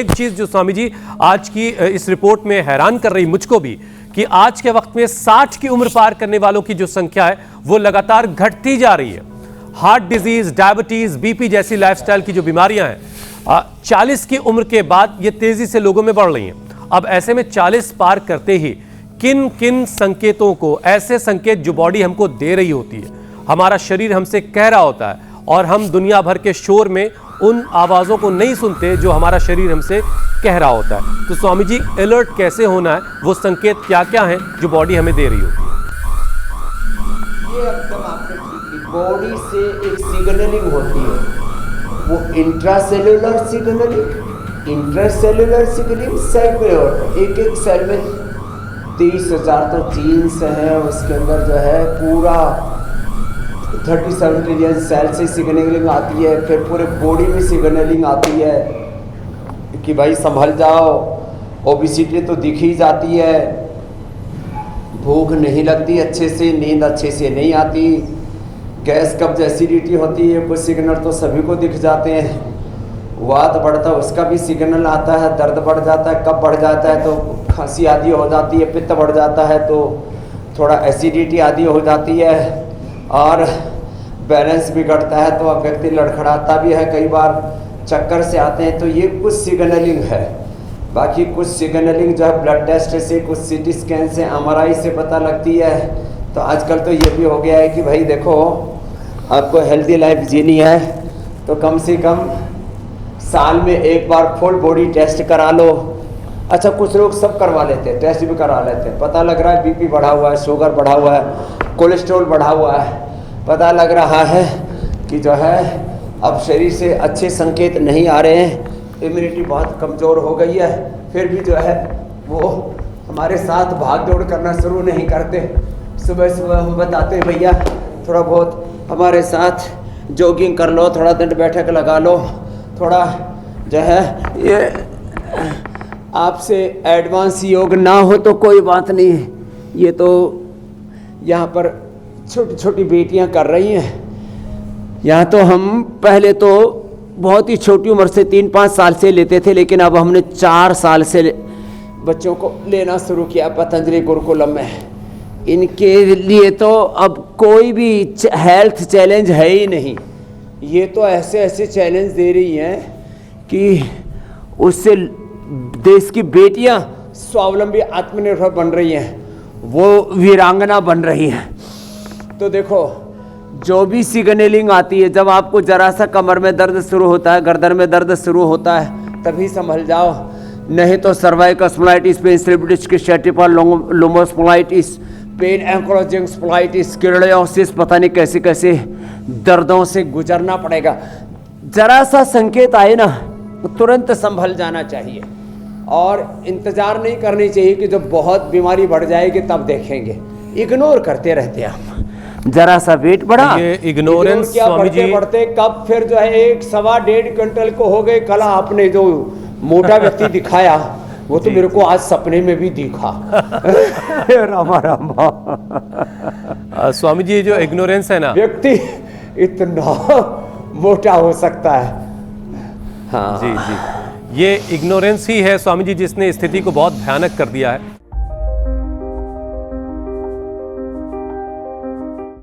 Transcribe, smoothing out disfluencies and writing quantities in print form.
एक चीज जो स्वामी जी आज की इस रिपोर्ट में हैरान कर रही मुझको भी, कि आज के वक्त में 60 की उम्र पार करने वालों की जो संख्या है वो लगातार घटती जा रही है। हार्ट डिजीज, डायबिटीज, बीपी जैसी लाइफस्टाइल की जो बीमारियां हैं 40 की उम्र के बाद ये तेजी से लोगों में बढ़ रही हैं। अब ऐसे में 40 पार करते ही किन किन संकेतों को, ऐसे संकेत जो बॉडी हमको दे रही होती है, हमारा शरीर हमसे कह रहा होता है और हम दुनिया भर के शोर में उन आवाज़ों को नहीं सुनते जो हमारा शरीर हमसे कह रहा होता है। तो स्वामी जी, अलर्ट कैसे होना है, वो संकेत क्या क्या हैं जो बॉडी हमें दे रही होती है? ये एकदम आपने ठीक की, बॉडी से एक सिग्नलिंग होती है, वो intracellular signalling, intracellular signalling cell में होता है। एक एक सेल में 30,000 तो जीन्स है, उसके अंदर जो है पूरा 37 ट्रिलियन सेल से सिग्नलिंग आती है। फिर पूरे बॉडी में सिग्नलिंग आती है कि भाई संभल जाओ, ओबिसिटी तो दिख ही जाती है, भूख नहीं लगती अच्छे से, नींद अच्छे से नहीं आती, गैस कब्ज एसिडिटी होती है, कुछ सिग्नल तो सभी को दिख जाते हैं। वात बढ़ता है उसका भी सिग्नल आता है, दर्द बढ़ जाता है, कब बढ़ जाता है तो खांसी आदि हो जाती है, पित्त बढ़ जाता है तो थोड़ा एसिडिटी आदि हो जाती है, और बैलेंस बिगड़ता है तो अब व्यक्ति लड़खड़ाता भी है, कई बार चक्कर से आते हैं। तो ये कुछ सिग्नलिंग है। बाकी कुछ सिग्नलिंग जो है ब्लड टेस्ट से, कुछ सीटी स्कैन से, एमआरआई से पता लगती है। तो आजकल तो ये भी हो गया है कि भाई देखो, आपको हेल्दी लाइफ जीनी है तो कम से कम साल में एक बार फुल बॉडी टेस्ट करा लो। अच्छा, कुछ लोग सब करवा लेते हैं, टेस्ट भी करा लेते हैं, पता लग रहा है बीपी बढ़ा हुआ है, शुगर बढ़ा हुआ है, कोलेस्ट्रॉल बढ़ा हुआ है, पता लग रहा है कि जो है अब शरीर से अच्छे संकेत नहीं आ रहे हैं, इम्यूनिटी बहुत कमज़ोर हो गई है, फिर भी जो है वो हमारे साथ भाग दौड़ करना शुरू नहीं करते। सुबह सुबह हम बताते हैं भैया थोड़ा बहुत हमारे साथ जॉगिंग कर लो, थोड़ा दंड बैठक लगा लो, थोड़ा जो है ये आपसे एडवांस योग ना हो तो कोई बात नहीं है। ये तो यहाँ पर छोटी छोटी बेटियाँ कर रही हैं। यहाँ तो हम पहले तो बहुत ही छोटी उम्र से 3-5 साल से लेते थे, लेकिन अब हमने 4 साल से बच्चों को लेना शुरू किया पतंजलि गुरुकुलम में। इनके लिए तो अब कोई भी हेल्थ चैलेंज है ही नहीं। ये तो ऐसे ऐसे चैलेंज दे रही हैं कि उससे देश की बेटियां स्वावलंबी आत्मनिर्भर बन रही हैं, वो वीरांगना बन रही हैं। तो देखो, जो भी सिग्नलिंग आती है, जब आपको जरा सा कमर में दर्द शुरू होता है, गर्दन में दर्द शुरू होता है, तभी संभल जाओ, नहीं तो सर्वाइकल स्पॉन्डिलाइटिस, पेन स्लिपिडिस की स्टेटिपा लोमोस्पॉन्डिलाइटिस, पेन एंक्लोजिंग स्पॉन्डिलाइटिस, किरलियोसिस, पता नहीं कैसे कैसे दर्दों से गुजरना पड़ेगा। जरा सा संकेत आए ना, तुरंत संभल जाना चाहिए और इंतजार नहीं करनी चाहिए कि जब बहुत बीमारी बढ़ जाएगी तब देखेंगे। इग्नोर करते रहते हैं हम। जरा सा वेट बढ़ा, ये इग्नोरेंस क्या स्वामी बढ़ते जी बढ़ते कब फिर जो है 1-1.25 क्विंटल को हो गए। कल आपने जो मोटा व्यक्ति दिखाया वो तो मेरे को आज सपने में भी दिखा। रामा रामा। स्वामी जी, जो इग्नोरेंस है ना, व्यक्ति इतना मोटा हो सकता है। हाँ जी जी, ये इग्नोरेंस ही है स्वामी जी जिसने स्थिति को बहुत भयानक कर दिया है।